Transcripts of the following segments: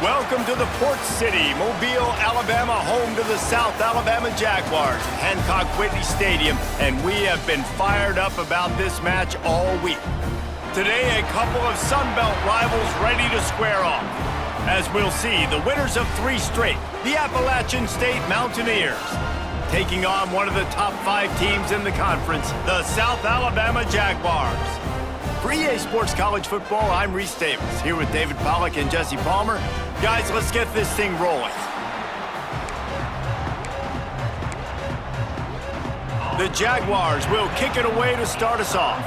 Welcome to the Port City, Mobile, Alabama, home to the South Alabama Jaguars, Hancock Whitney Stadium, and we have been fired up about this match all week. Today, a couple of Sun Belt rivals ready to square off. As we'll see, the winners of 3 straight, the Appalachian State Mountaineers, taking on one of the top 5 teams in the conference, the South Alabama Jaguars. For EA Sports College Football, I'm Reese Davis, here with David Pollack and Jesse Palmer. Guys, let's get this thing rolling. The Jaguars will kick it away to start us off.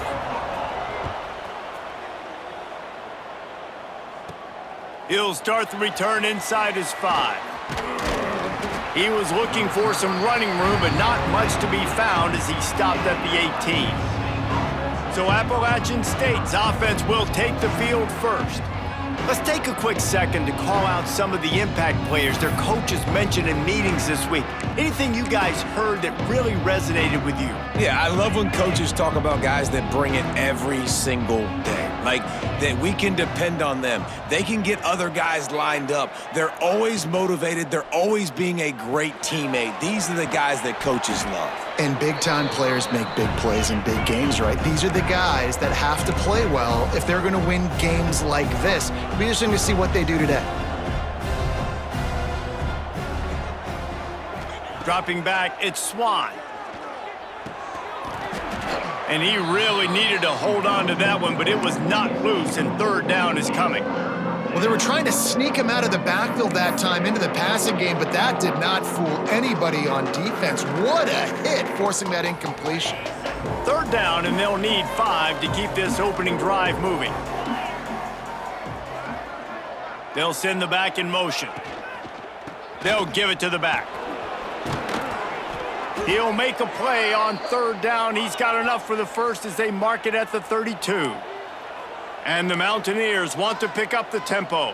He'll start the return inside his 5. He was looking for some running room, but not much to be found as he stopped at the 18. So Appalachian State's offense will take the field first. Let's take a quick second to call out some of the impact players their coaches mentioned in meetings this week. Anything you guys heard that really resonated with you? Yeah, I love when coaches talk about guys that bring it every single day. Like, that we can depend on them. They can get other guys lined up. They're always motivated. They're always being a great teammate. These are the guys that coaches love. And big-time players make big plays in big games, right? These are the guys that have to play well if they're going to win games like this. It'll be interesting to see what they do today. Dropping back, it's Swan. And he really needed to hold on to that one, but it was not loose, and third down is coming. Well, they were trying to sneak him out of the backfield that time into the passing game, but that did not fool anybody on defense. What a hit, forcing that incompletion. Third down, and they'll need 5 to keep this opening drive moving. They'll send the back in motion. They'll give it to the back. He'll make a play on third down. He's got enough for the first as they mark it at the 32. And the Mountaineers want to pick up the tempo.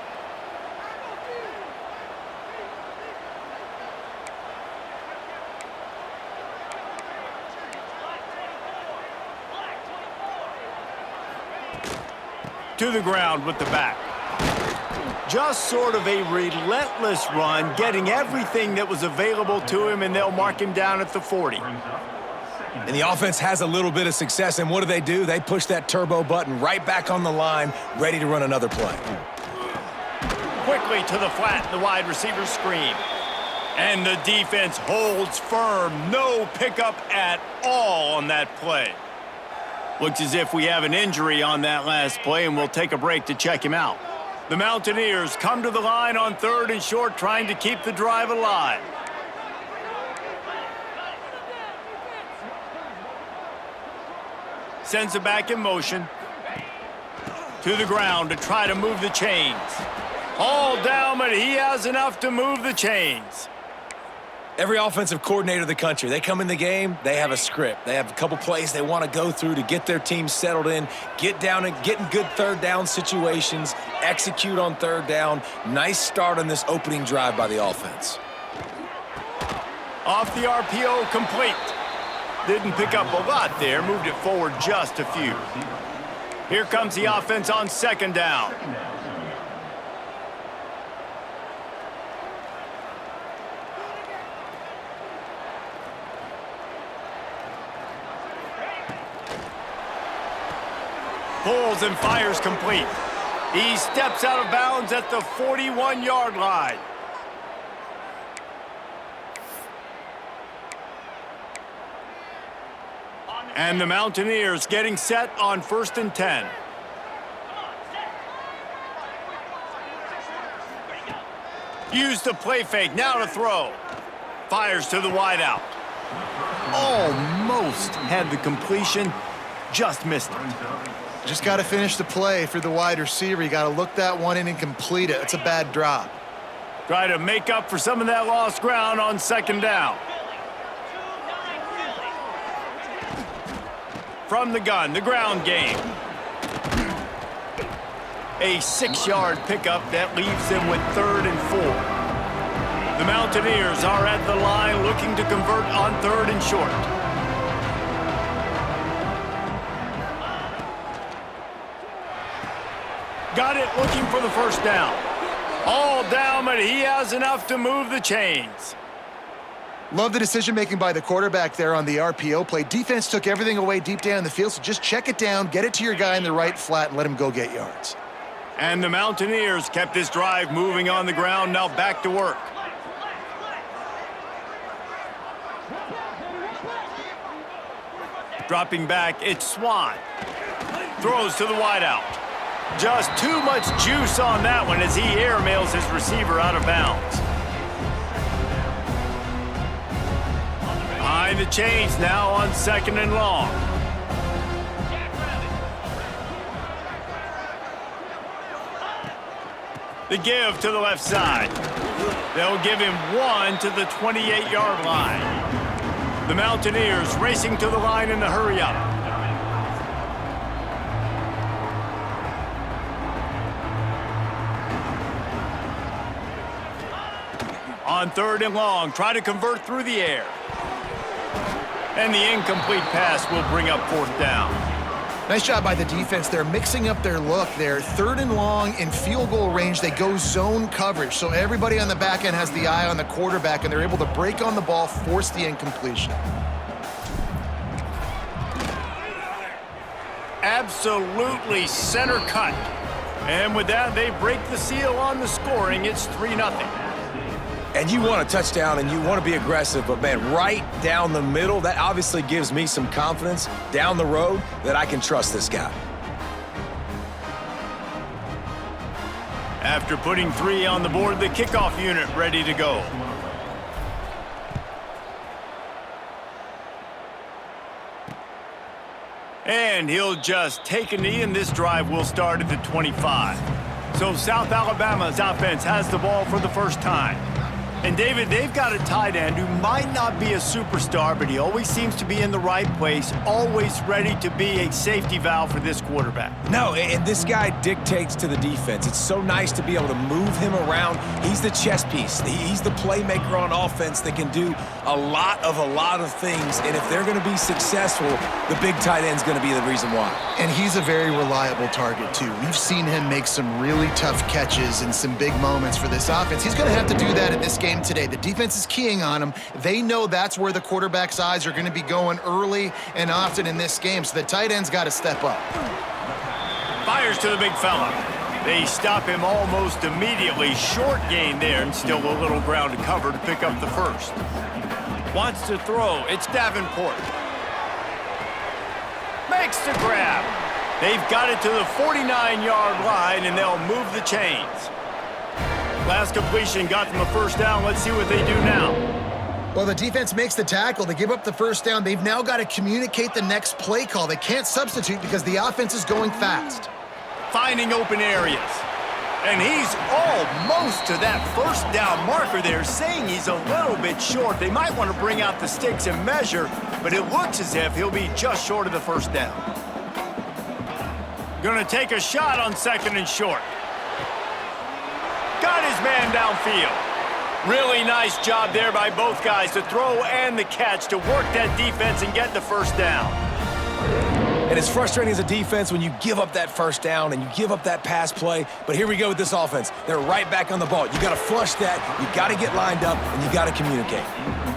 To the ground with the back. Just sort of a relentless run, getting everything that was available to him, and they'll mark him down at the 40. And the offense has a little bit of success, and what do? They push that turbo button right back on the line, ready to run another play. Quickly to the flat, the wide receiver screen. And the defense holds firm. No pickup at all on that play. Looks as if we have an injury on that last play, and we'll take a break to check him out. The Mountaineers come to the line on 3rd and short, trying to keep the drive alive. Sends it back in motion. To the ground to try to move the chains. All down, but he has enough to move the chains. Every offensive coordinator in the country, they come in the game, they have a script. They have a couple plays they want to go through to get their team settled in, get down and get in good third down situations, execute on third down. Nice start on this opening drive by the offense. Off the RPO, complete. Didn't pick up a lot there, moved it forward just a few. Here comes the offense on 2nd down. Pulls and fires complete. He steps out of bounds at the 41-yard line. And the Mountaineers getting set on 1st and 10. Use the play fake, now to throw. Fires to the wideout. Almost had the completion, just missed it. Just got to finish the play for the wide receiver. You got to look that one in and complete it. It's a bad drop. Try to make up for some of that lost ground on 2nd down. From the gun, the ground game. A 6-yard pickup that leaves them with 3rd and 4. The Mountaineers are at the line looking to convert on 3rd and short. Got it, looking for the first down. All down, but he has enough to move the chains. Love the decision-making by the quarterback there on the RPO play. Defense took everything away deep down in the field, so just check it down, get it to your guy in the right flat, and let him go get yards. And the Mountaineers kept this drive moving on the ground, now back to work. Dropping back, it's Swan. Throws to the wideout. Just too much juice on that one as he airmails his receiver out of bounds. Behind the chains now on 2nd and long. The give to the left side. They'll give him 1 to the 28-yard line. The Mountaineers racing to the line in the hurry-up. On 3rd and long, try to convert through the air. And the incomplete pass will bring up 4th down. Nice job by the defense. They're mixing up their look there. 3rd and long in field goal range. They go zone coverage. So everybody on the back end has the eye on the quarterback, and they're able to break on the ball, force the incompletion. Absolutely center cut. And with that, they break the seal on the scoring. It's 3-0. And you want a touchdown and you want to be aggressive, but man, right down the middle, that obviously gives me some confidence down the road that I can trust this guy. After putting 3 on the board, the kickoff unit ready to go. And he'll just take a knee, and this drive will start at the 25. So South Alabama's offense has the ball for the first time. And, David, they've got a tight end who might not be a superstar, but he always seems to be in the right place, always ready to be a safety valve for this quarterback. No, and this guy dictates to the defense. It's so nice to be able to move him around. He's the chess piece. He's the playmaker on offense that can do a lot of things. And if they're going to be successful, the big tight end's going to be the reason why. And he's a very reliable target, too. We've seen him make some really tough catches and some big moments for this offense. He's going to have to do that in this game today. The defense is keying on him. They know that's where the quarterback's eyes are going to be going early and often in this game, so the tight end's got to step up. Fires to the big fella. They stop him almost immediately. Short gain there, and still a little ground to cover to pick up the first. Wants to throw. It's Davenport. Makes the grab. They've got it to the 49-yard line, and they'll move the chains. Last completion got them a first down. Let's see what they do now. Well, the defense makes the tackle. They give up the first down. They've now got to communicate the next play call. They can't substitute because the offense is going fast. Finding open areas. And he's almost to that first down marker there, saying he's a little bit short. They might want to bring out the sticks and measure, but it looks as if he'll be just short of the first down. Going to take a shot on 2nd and short. Got his man downfield. Really nice job there by both guys, the throw and the catch, to work that defense and get the first down. And it's frustrating as a defense when you give up that first down and you give up that pass play. But here we go with this offense. They're right back on the ball. You got to flush that. You got to get lined up, and you got to communicate.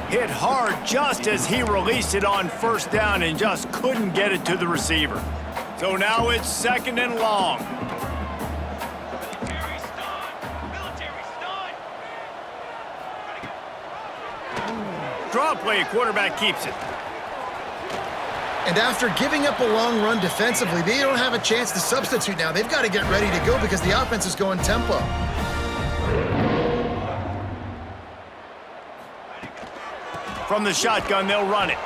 Hit hard just as he released it on first down and just couldn't get it to the receiver. So now it's 2nd and long. Draw play, quarterback keeps it. And after giving up a long run defensively, they don't have a chance to substitute now. They've got to get ready to go because the offense is going tempo. From the shotgun, they'll run it.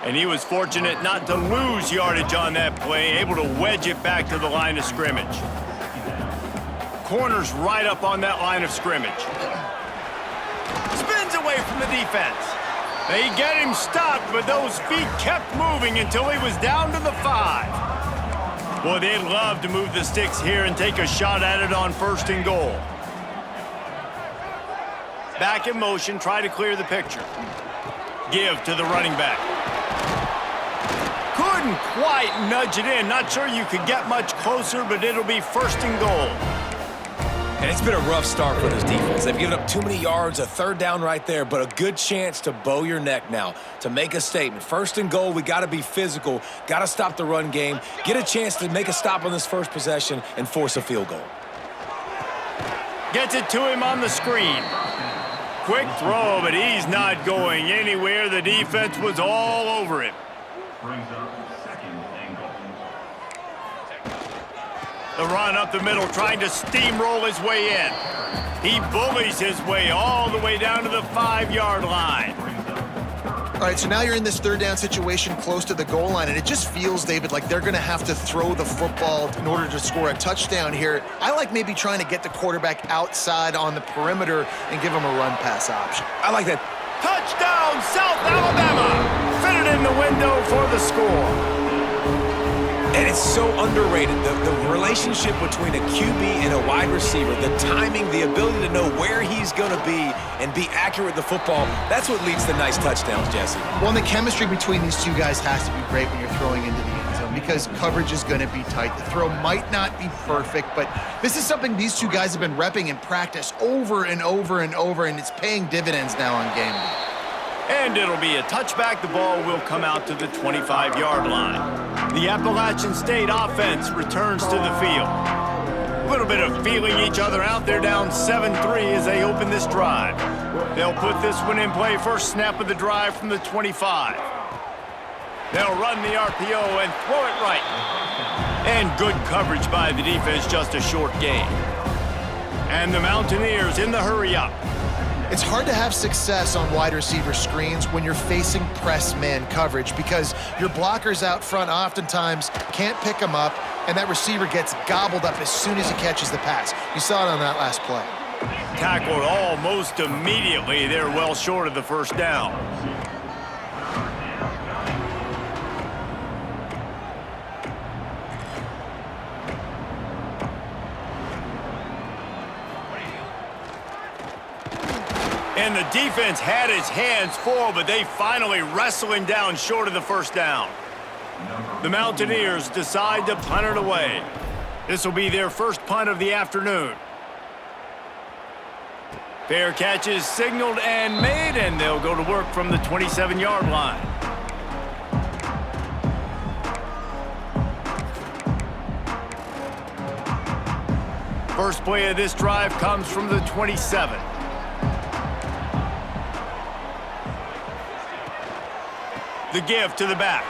And he was fortunate not to lose yardage on that play, able to wedge it back to the line of scrimmage. Corner's right up on that line of scrimmage. Spins away from the defense. They get him stopped, but those feet kept moving until he was down to the 5. Boy, they'd love to move the sticks here and take a shot at it on 1st and goal. Back in motion, try to clear the picture. Give to the running back. Couldn't quite nudge it in. Not sure you could get much closer, but it'll be 1st and goal. And it's been a rough start for this defense. They've given up too many yards, a third down right there, but a good chance to bow your neck now, to make a statement. First and goal, we got to be physical, got to stop the run game, get a chance to make a stop on this first possession and force a field goal. Gets it to him on the screen. Quick throw, but he's not going anywhere. The defense was all over him. Brings up second and goal. The run up the middle, trying to steamroll his way in. He bullies his way all the way down to the 5-yard line. All right, so now you're in this third down situation close to the goal line, and it just feels, David, like they're going to have to throw the football in order to score a touchdown here. I like maybe trying to get the quarterback outside on the perimeter and give him a run-pass option. I like that. Touchdown, South Alabama! Fitted in the window for the score. And it's so underrated, the relationship between a QB and a wide receiver, the timing, the ability to know where he's going to be and be accurate with the football, that's what leads to nice touchdowns, Jesse. Well, and the chemistry between these two guys has to be great when you're throwing into the end zone because coverage is going to be tight. The throw might not be perfect, but this is something these two guys have been repping in practice over and over and over, and it's paying dividends now on game day. And it'll be a touchback. The ball will come out to the 25-yard line. The Appalachian State offense returns to the field. A little bit of feeling each other out. They're down 7-3 as they open this drive. They'll put this one in play. First snap of the drive from the 25. They'll run the RPO and throw it right. And good coverage by the defense, just a short gain. And the Mountaineers in the hurry-up. It's hard to have success on wide receiver screens when you're facing press man coverage because your blockers out front oftentimes can't pick them up, and that receiver gets gobbled up as soon as he catches the pass. You saw it on that last play. Tackled almost immediately. They're well short of the first down. And the defense had its hands full, but they finally wrestle him down short of the first down. The Mountaineers decide to punt it away. This will be their first punt of the afternoon. Fair catch is signaled and made, and they'll go to work from the 27-yard line. First play of this drive comes from the 27. The give to the back.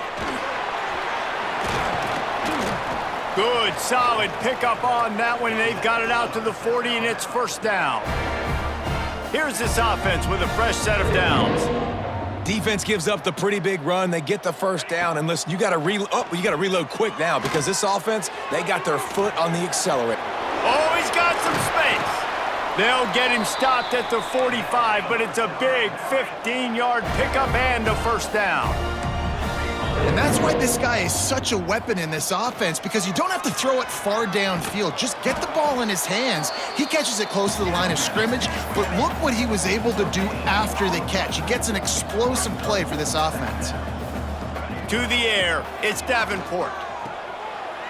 Good, solid pickup on that one, and they've got it out to the 40, and it's first down. Here's this offense with a fresh set of downs. Defense gives up the pretty big run. They get the first down, and listen, you got to reload quick now because this offense, they got their foot on the accelerator. Oh, he's got some space. They'll get him stopped at the 45, but it's a big 15-yard pickup and a first down. And that's why this guy is such a weapon in this offense, because you don't have to throw it far downfield. Just get the ball in his hands. He catches it close to the line of scrimmage, but look what he was able to do after the catch. He gets an explosive play for this offense. To the air, it's Davenport.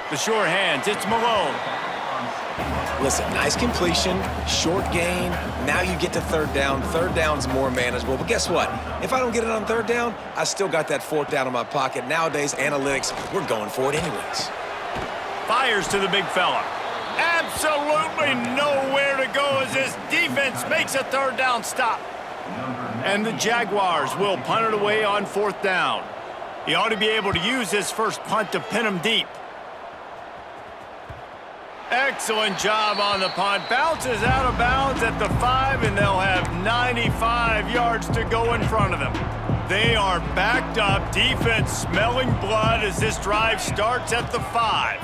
The sure hands, it's Malone. Listen, nice completion, short gain. Now you get to third down. Third down's more manageable. But guess what? If I don't get it on third down, I still got that fourth down in my pocket. Nowadays, analytics, we're going for it anyways. Fires to the big fella. Absolutely nowhere to go as this defense makes a third down stop. And the Jaguars will punt it away on fourth down. He ought to be able to use this first punt to pin him deep. Excellent job on the punt. Bounces out of bounds at the 5, and they'll have 95 yards to go in front of them. They are backed up. Defense smelling blood as this drive starts at the 5.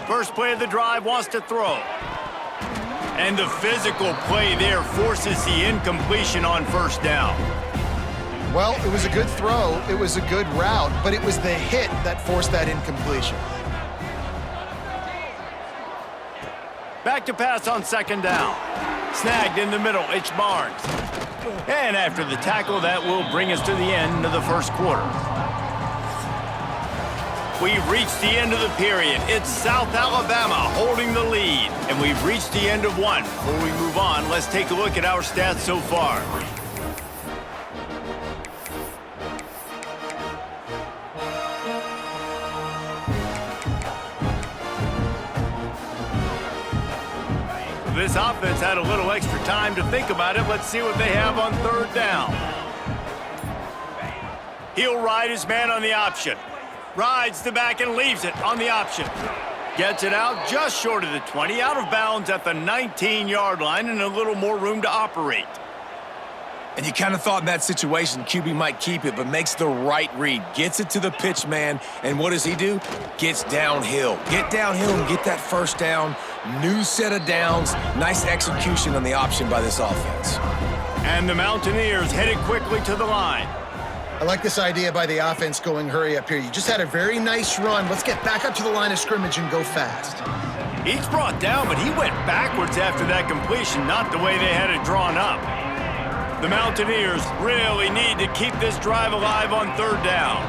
First play of the drive wants to throw. And the physical play there forces the incompletion on first down. Well, it was a good throw. It was a good route, but it was the hit that forced that incompletion. Back to pass on second down. Snagged in the middle, it's Barnes. And after the tackle, that will bring us to the end of the first quarter. We've reached the end of the period. It's South Alabama holding the lead, and we've reached the end of one. Before we move on, let's take a look at our stats so far. This offense had a little extra time to think about it. Let's see what they have on third down. He'll ride his man on the option. Rides the back and leaves it on the option. Gets it out just short of the 20, out of bounds at the 19-yard line, and a little more room to operate. And you kind of thought in that situation QB might keep it, but makes the right read. Gets it to the pitch man, and what does he do? Gets downhill. Get downhill and get that first down. New set of downs. Nice execution on the option by this offense. And the Mountaineers headed quickly to the line. I like this idea by the offense going hurry up here. You just had a very nice run. Let's get back up to the line of scrimmage and go fast. He's brought down, but he went backwards after that completion, not the way they had it drawn up. The Mountaineers really need to keep this drive alive on third down.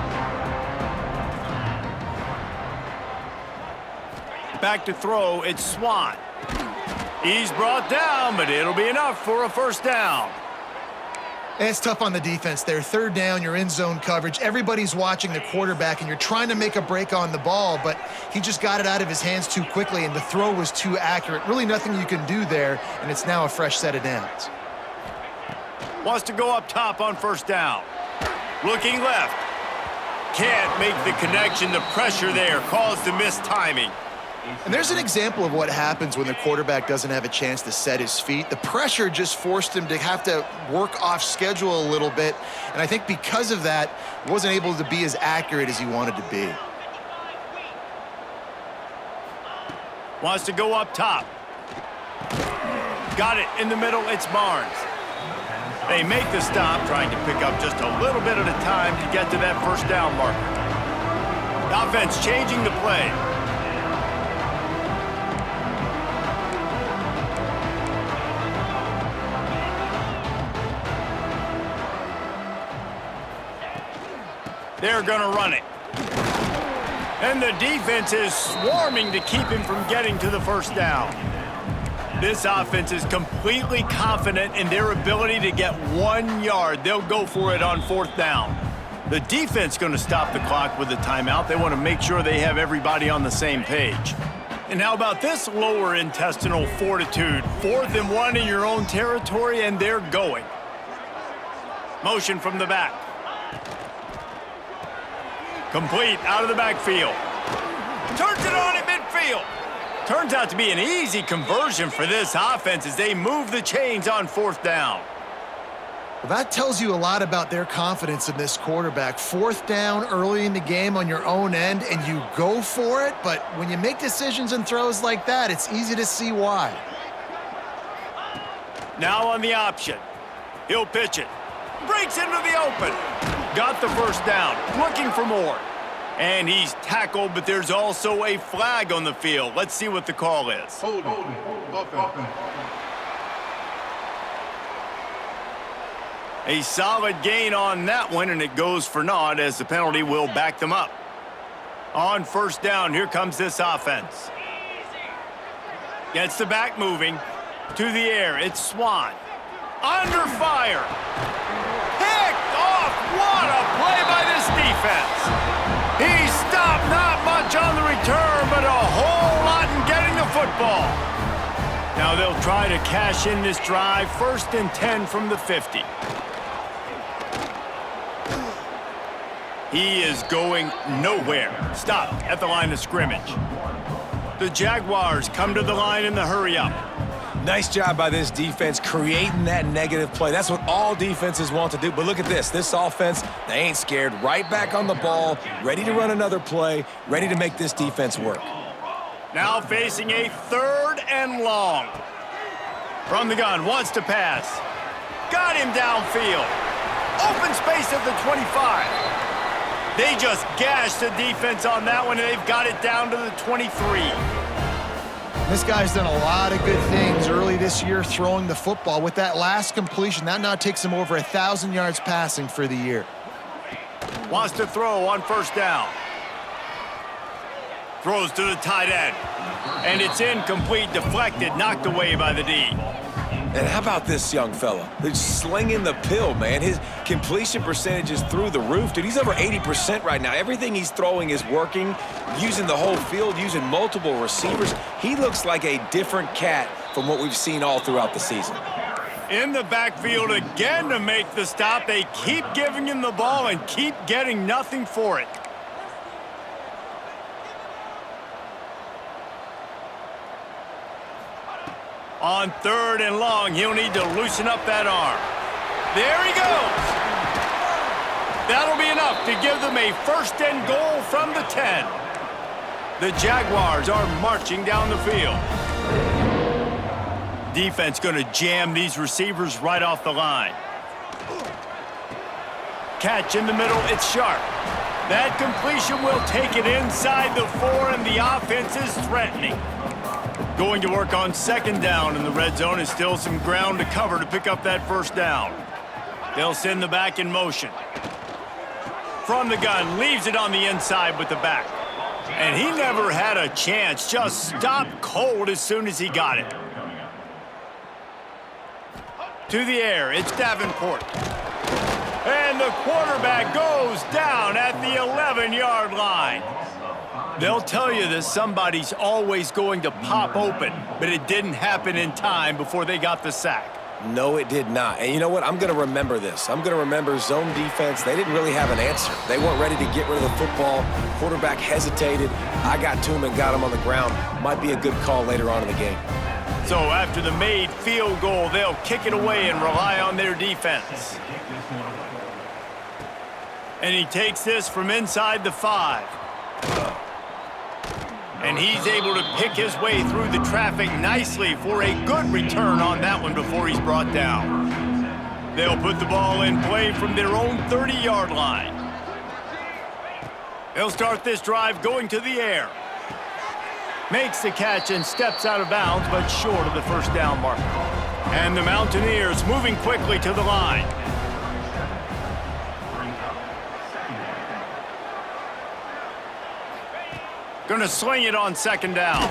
Back to throw, it's Swan. He's brought down, but it'll be enough for a first down. It's tough on the defense there. Third down, you're in zone coverage. Everybody's watching the quarterback, and you're trying to make a break on the ball, but he just got it out of his hands too quickly, and the throw was too accurate. Really nothing you can do there, and it's now a fresh set of downs. Wants to go up top on first down. Looking left. Can't make the connection. The pressure there caused the missed timing. And there's an example of what happens when the quarterback doesn't have a chance to set his feet. The pressure just forced him to have to work off schedule a little bit. And I think because of that, he wasn't able to be as accurate as he wanted to be. Wants to go up top. Got it in the middle. It's Barnes. They make the stop, trying to pick up just a little bit at a time to get to that first down marker. The offense changing the play. They're going to run it. And the defense is swarming to keep him from getting to the first down. This offense is completely confident in their ability to get 1 yard. They'll go for it on fourth down. The defense going to stop the clock with a timeout. They want to make sure they have everybody on the same page. And how about this lower intestinal fortitude? 4th and 1 in your own territory, and they're going. Motion from the back. Complete out of the backfield. Turns it on at midfield. Turns out to be an easy conversion for this offense as they move the chains on fourth down. Well, that tells you a lot about their confidence in this quarterback. Fourth down early in the game on your own end, and you go for it, but when you make decisions and throws like that, it's easy to see why. Now on the option. He'll pitch it. Breaks into the open. Got the first down. Looking for more. And he's tackled, but there's also a flag on the field. Let's see what the call is. A solid gain on that one, and it goes for naught as the penalty will back them up. On first down, here comes this offense. Gets the back moving. To the air, it's Swan. Under fire. Picked off. What a play by this defense. He stopped, not much on the return, but a whole lot in getting the football. Now they'll try to cash in this drive. 1st and 10 from the 50. He is going nowhere. Stop at the line of scrimmage. The Jaguars come to the line in the hurry-up. Nice job by this defense creating that negative play. That's what all defenses want to do. But look at this. This offense, they ain't scared. Right back on the ball, ready to run another play, ready to make this defense work. Now facing a 3rd and long. From the gun, wants to pass. Got him downfield. Open space at the 25. They just gashed the defense on that one, and they've got it down to the 23. This guy's done a lot of good things early this year throwing the football. With that last completion, that now takes him over 1,000 yards passing for the year. Wants to throw on first down. Throws to the tight end. And it's incomplete, deflected, knocked away by the D. And how about this young fella? He's slinging the pill, man. His completion percentage is through the roof. Dude, he's over 80% right now. Everything he's throwing is working, using the whole field, using multiple receivers. He looks like a different cat from what we've seen all throughout the season. In the backfield again to make the stop. They keep giving him the ball and keep getting nothing for it. On 3rd and long, he'll need to loosen up that arm. There he goes. That'll be enough to give them a 1st and goal from the 10. The Jaguars are marching down the field. Defense going to jam these receivers right off the line. Catch in the middle, it's sharp. That completion will take it inside the 4, and the offense is threatening. Going to work on 2nd down in the red zone. Is still some ground to cover to pick up that 1st down. They'll send the back in motion. From the gun, leaves it on the inside with the back. And he never had a chance, just stopped cold as soon as he got it. To the air, it's Davenport. And the quarterback goes down at the 11-yard line. They'll tell you that somebody's always going to pop open, but it didn't happen in time before they got the sack. No, it did not. And you know what? I'm going to remember this. I'm going to remember zone defense. They didn't really have an answer. They weren't ready to get rid of the football. Quarterback hesitated. I got to him and got him on the ground. Might be a good call later on in the game. So after the made field goal, they'll kick it away and rely on their defense. And he takes this from inside the 5. And he's able to pick his way through the traffic nicely for a good return on that one before he's brought down. They'll put the ball in play from their own 30-yard line. They'll start this drive going to the air. Makes the catch and steps out of bounds, but short of the 1st down marker. And the Mountaineers moving quickly to the line. Going to sling it on 2nd down.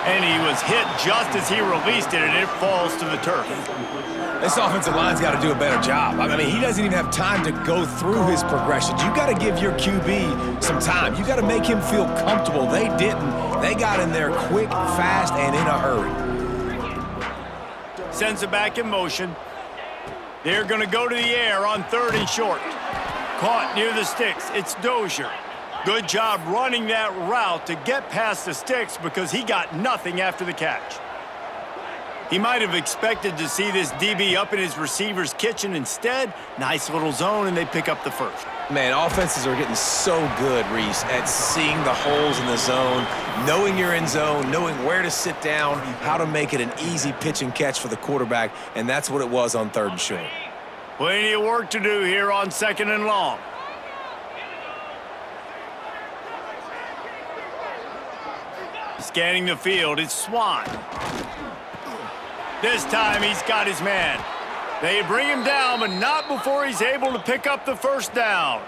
And he was hit just as he released it, and it falls to the turf. This offensive line's got to do a better job. I mean, he doesn't even have time to go through his progressions. You got to give your QB some time. You got to make him feel comfortable. They didn't. They got in there quick, fast, and in a hurry. Sends it back in motion. They're going to go to the air on 3rd and short. Caught near the sticks. It's Dozier. Good job running that route to get past the sticks because he got nothing after the catch. He might have expected to see this DB up in his receiver's kitchen. Instead, nice little zone, and they pick up the 1st. Man, offenses are getting so good, Reese, at seeing the holes in the zone, knowing you're in zone, knowing where to sit down, how to make it an easy pitch and catch for the quarterback, and that's what it was on 3rd and short. Plenty of work to do here on 2nd and long. Scanning the field, it's Swan. This time he's got his man. They bring him down, but not before he's able to pick up the 1st down.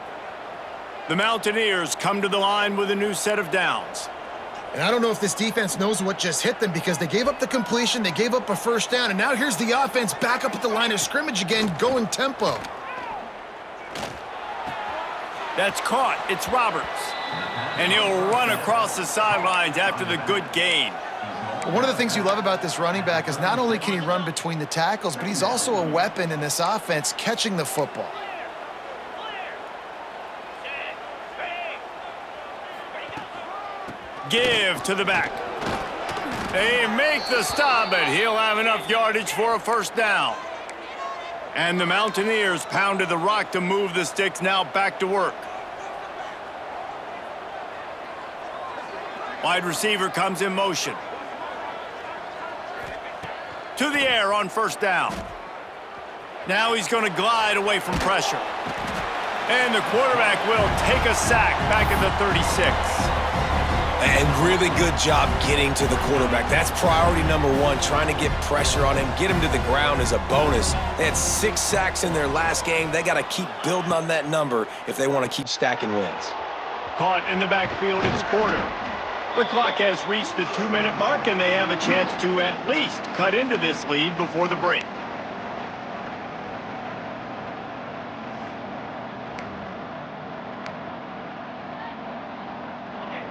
The Mountaineers come to the line with a new set of downs. And I don't know if this defense knows what just hit them because they gave up the completion, they gave up a 1st down, and now here's the offense back up at the line of scrimmage again, going tempo. That's caught. It's Roberts. And he'll run across the sidelines after the good gain. One of the things you love about this running back is not only can he run between the tackles, but he's also a weapon in this offense catching the football. Give to the back. They make the stop, but he'll have enough yardage for a 1st down. And the Mountaineers pounded the rock to move the sticks, now back to work. Wide receiver comes in motion. To the air on 1st down. Now he's going to glide away from pressure. And the quarterback will take a sack back at the 36. And really good job getting to the quarterback. That's priority number 1, trying to get pressure on him, get him to the ground as a bonus. They had 6 sacks in their last game. They got to keep building on that number if they want to keep stacking wins. Caught in the backfield, it's quarter. The clock has reached the 2-minute mark, and they have a chance to at least cut into this lead before the break.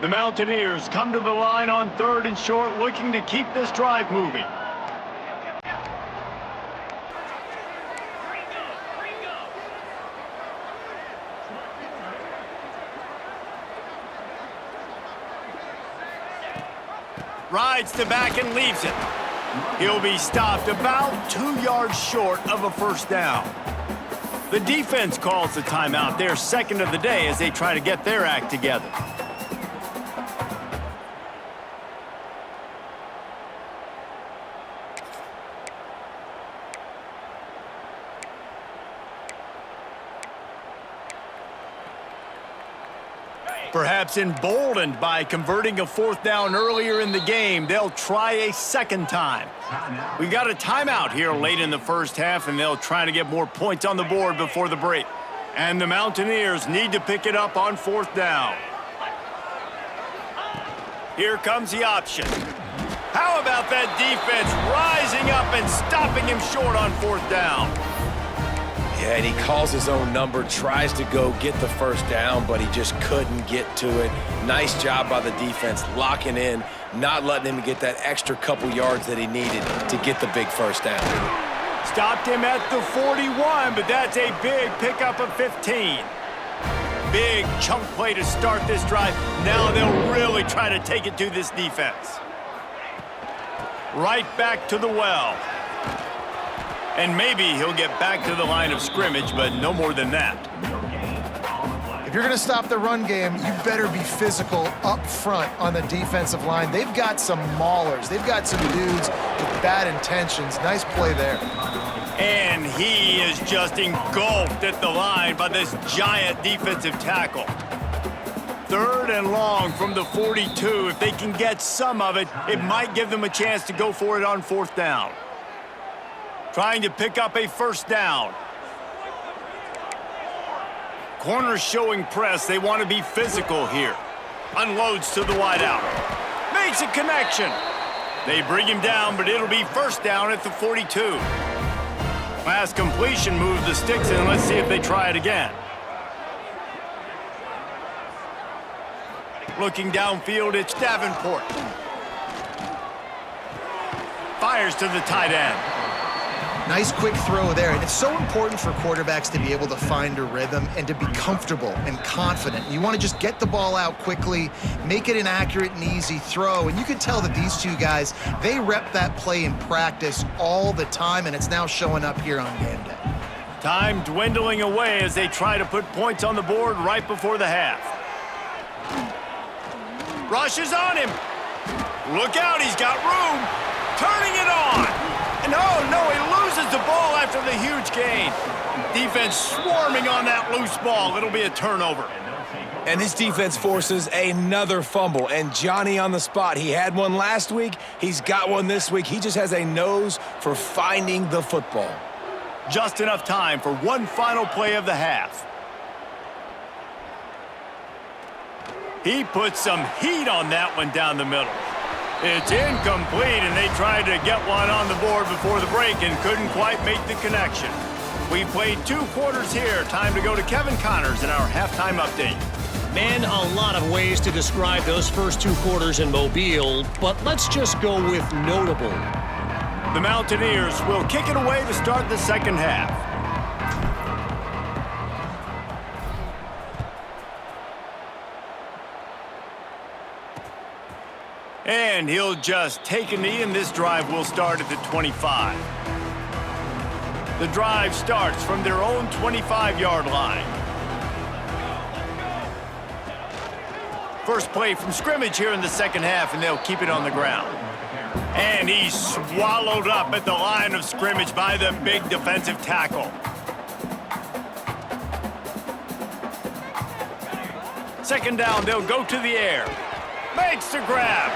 The Mountaineers come to the line on 3rd and short, looking to keep this drive moving. Rides to back and leaves it. He'll be stopped about 2 yards short of a first down. The defense calls the timeout, their second of the day, as they try to get their act together. Perhaps emboldened by converting a 4th down earlier in the game, they'll try a second time. We got a timeout here late in the first half, and they'll try to get more points on the board before the break. And the Mountaineers need to pick it up on 4th down. Here comes the option. How about that defense rising up and stopping him short on 4th down? Yeah, and he calls his own number, tries to go get the first down, but he just couldn't get to it. Nice job by the defense, locking in, not letting him get that extra couple yards that he needed to get the big first down. Stopped him at the 41, but that's a big pickup of 15. Big chunk play to start this drive. Now they'll really try to take it to this defense. Right back to the well. And maybe he'll get back to the line of scrimmage, but no more than that. If you're going to stop the run game, you better be physical up front on the defensive line. They've got some maulers. They've got some dudes with bad intentions. Nice play there. And he is just engulfed at the line by this giant defensive tackle. 3rd and long from the 42. If they can get some of it, it might give them a chance to go for it on 4th down. Trying to pick up a first down. Corners showing press. They want to be physical here. Unloads to the wideout. Makes a connection. They bring him down, but it'll be first down at the 42. Last completion moved the sticks in. Let's see if they try it again. Looking downfield, it's Davenport. Fires to the tight end. Nice quick throw there, and it's so important for quarterbacks to be able to find a rhythm and to be comfortable and confident. You want to just get the ball out quickly, make it an accurate and easy throw, and you can tell that these two guys, they rep that play in practice all the time, and it's now showing up here on game day. Time dwindling away as they try to put points on the board right before the half. Rushes on him. Look out, he's got room. Turning it on. And oh, no, he loses the ball after the huge gain. Defense swarming on that loose ball. It'll be a turnover. And this defense forces another fumble. And Johnny on the spot. He had one last week. He's got one this week. He just has a nose for finding the football. Just enough time for one final play of the half. He put some heat on that one down the middle. It's incomplete, and they tried to get one on the board before the break and couldn't quite make the connection. We played 2 quarters here. Time to go to Kevin Connors in our halftime update. Man, a lot of ways to describe those first 2 quarters in Mobile, but let's just go with notable. The Mountaineers will kick it away to start the second half. And he'll just take a knee, and this drive will start at the 25. The drive starts from their own 25-yard line. First play from scrimmage here in the second half, and they'll keep it on the ground. And he's swallowed up at the line of scrimmage by the big defensive tackle. Second down, they'll go to the air. Makes the grab.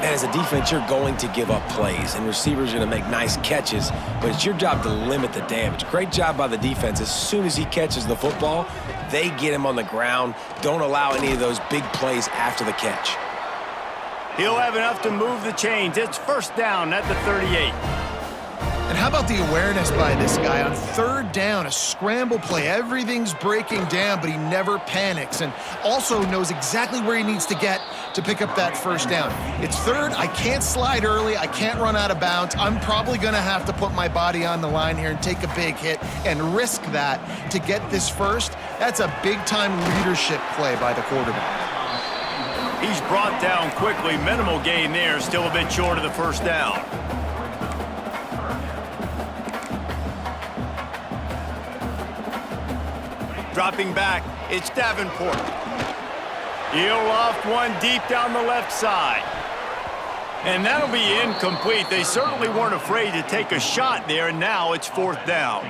And as a defense, you're going to give up plays, and receivers are going to make nice catches, but it's your job to limit the damage. Great job by the defense. As soon as he catches the football, they get him on the ground. Don't allow any of those big plays after the catch. He'll have enough to move the chains. It's first down at the 38. And how about the awareness by this guy on third down, a scramble play. Everything's breaking down, but he never panics and also knows exactly where he needs to get to pick up that first down. It's third. I can't slide early. I can't run out of bounds. I'm probably going to have to put my body on the line here and take a big hit and risk that to get this first. That's a big-time leadership play by the quarterback. He's brought down quickly. Minimal gain there. Still a bit short of the first down. Dropping back, it's Davenport. He'll loft one deep down the left side. And that'll be incomplete. They certainly weren't afraid to take a shot there, and now it's fourth down.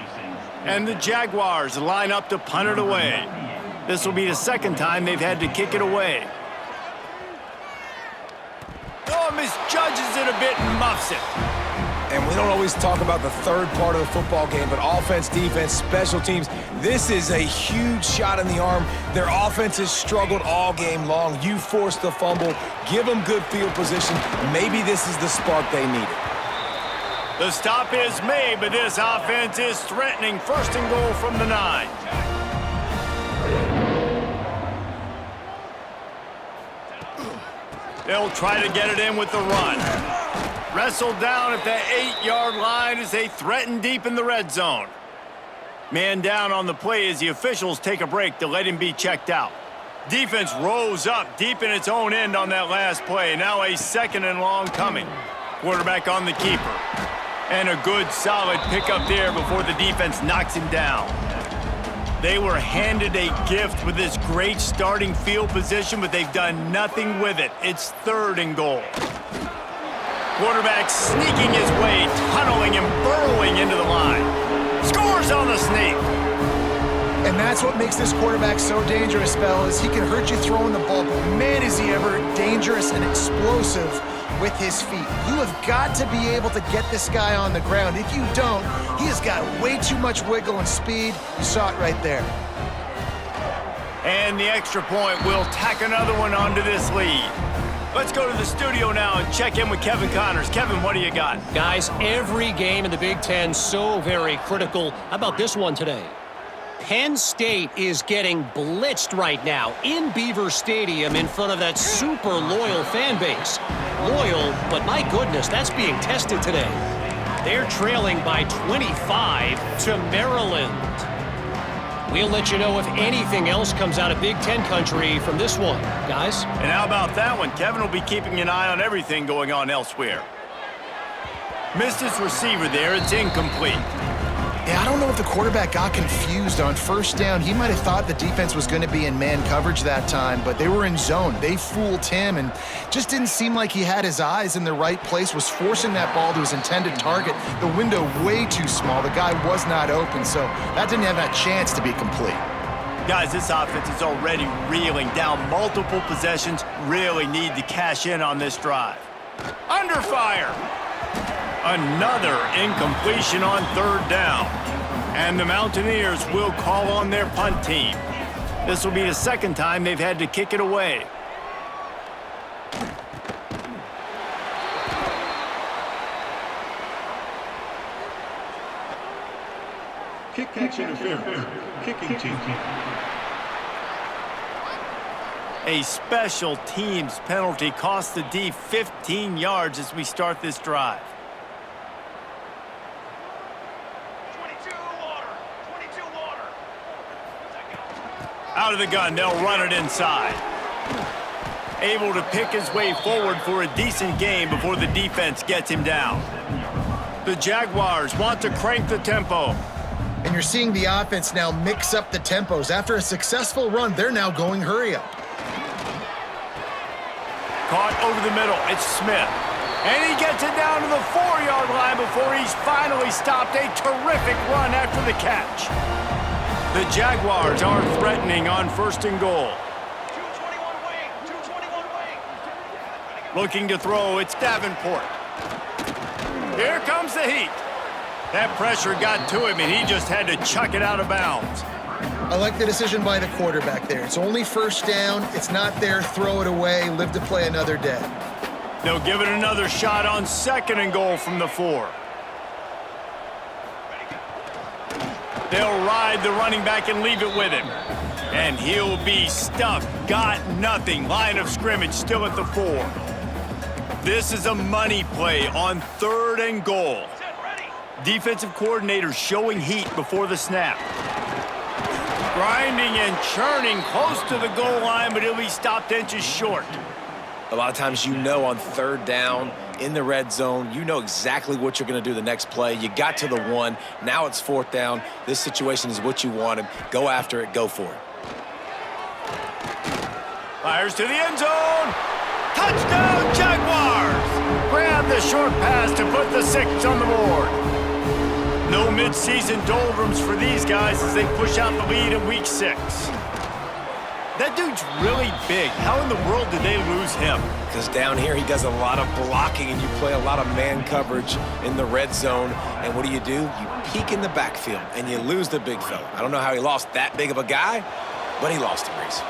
And the Jaguars line up to punt it away. This will be the second time they've had to kick it away. Oh, misjudges it a bit and muffs it. And we don't always talk about the third part of the football game, but offense, defense, special teams, this is a huge shot in the arm. Their offense has struggled all game long. You force the fumble, give them good field position. Maybe this is the spark they needed. The stop is made, but this offense is threatening. First and goal from the 9. They'll try to get it in with the run. Wrestled down at the 8-yard line as they threaten deep in the red zone. Man down on the play as the officials take a break to let him be checked out. Defense rose up deep in its own end on that last play. Now a second and long coming. Quarterback on the keeper. And a good solid pickup there before the defense knocks him down. They were handed a gift with this great starting field position, but they've done nothing with it. It's third and goal. Quarterback sneaking his way, tunneling and burrowing into the line. Scores on the sneak. And that's what makes this quarterback so dangerous, fellas. He can hurt you throwing the ball, but man, is he ever dangerous and explosive with his feet. You have got to be able to get this guy on the ground. If you don't, he has got way too much wiggle and speed. You saw it right there. And the extra point will tack another one onto this lead. Let's go to the studio now and check in with Kevin Connors. Kevin, what do you got? Guys, every game in the Big Ten so very critical. How about this one today? Penn State is getting blitzed right now in Beaver Stadium in front of that super loyal fan base. Loyal, but my goodness, that's being tested today. They're trailing by 25 to Maryland. We'll let you know if anything else comes out of Big Ten country from this one, guys. And how about that one? Kevin will be keeping an eye on everything going on elsewhere. Missed his receiver there. It's incomplete. Yeah, I don't know if the quarterback got confused on first down. He might have thought the defense was going to be in man coverage that time, but they were in zone. They fooled him and just didn't seem like he had his eyes in the right place, was forcing that ball to his intended target. The window way too small. The guy was not open, so that didn't have that chance to be complete. Guys, this offense is already reeling down multiple possessions. Really need to cash in on this drive. Under fire. Another incompletion on third down. And the Mountaineers will call on their punt team. This will be the second time they've had to kick it away. Kick catch interference. Kicking team. A special teams penalty cost the D 15 yards as we start this drive. 22 water. Out of the gun, they'll run it inside. Able to pick his way forward for a decent game before the defense gets him down. The Jaguars want to crank the tempo. And you're seeing the offense now mix up the tempos. After a successful run, they're now going hurry up. Caught over the middle, it's Smith. And he gets it down to the 4-yard line before he's finally stopped. A terrific run after the catch. The Jaguars are threatening on first and goal. 221 wing. Looking to throw, it's Davenport. Here comes the heat. That pressure got to him, and he just had to chuck it out of bounds. I like the decision by the quarterback there. It's only first down. It's not there. Throw it away. Live to play another day. They'll give it another shot on 2nd and goal from the 4. They'll ride the running back and leave it with him. And he'll be stuffed. Got nothing. Line of scrimmage still at the 4. This is a money play on 3rd and goal. Defensive coordinator showing heat before the snap. Grinding and churning close to the goal line, but he'll be stopped inches short. A lot of times you know on 3rd down in the red zone, you know exactly what you're going to do the next play. You got to the 1. Now it's 4th down. This situation is what you wanted. Go after it. Go for it. Fires to the end zone. Touchdown, Jaguars! Grab the short pass to put the 6 on the board. No midseason doldrums for these guys as they push out the lead in Week 6. That dude's really big. How in the world did they lose him? Because down here he does a lot of blocking and you play a lot of man coverage in the red zone. And what do? You peek in the backfield and you lose the big fella. I don't know how he lost that big of a guy, but he lost him, Reese.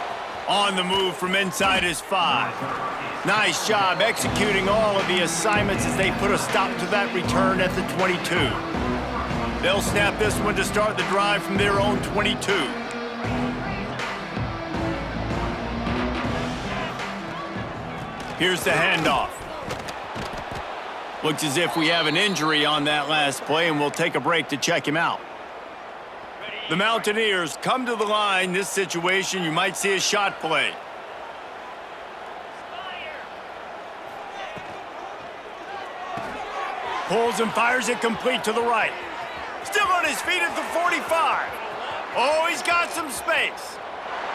On the move from inside his 5. Nice job executing all of the assignments as they put a stop to that return at the 22. They'll snap this one to start the drive from their own 22. Here's the handoff. Looks as if we have an injury on that last play, and we'll take a break to check him out. The Mountaineers come to the line. This situation, you might see a shot play. Pulls and fires it complete to the right. Still on his feet at the 45. Oh, he's got some space.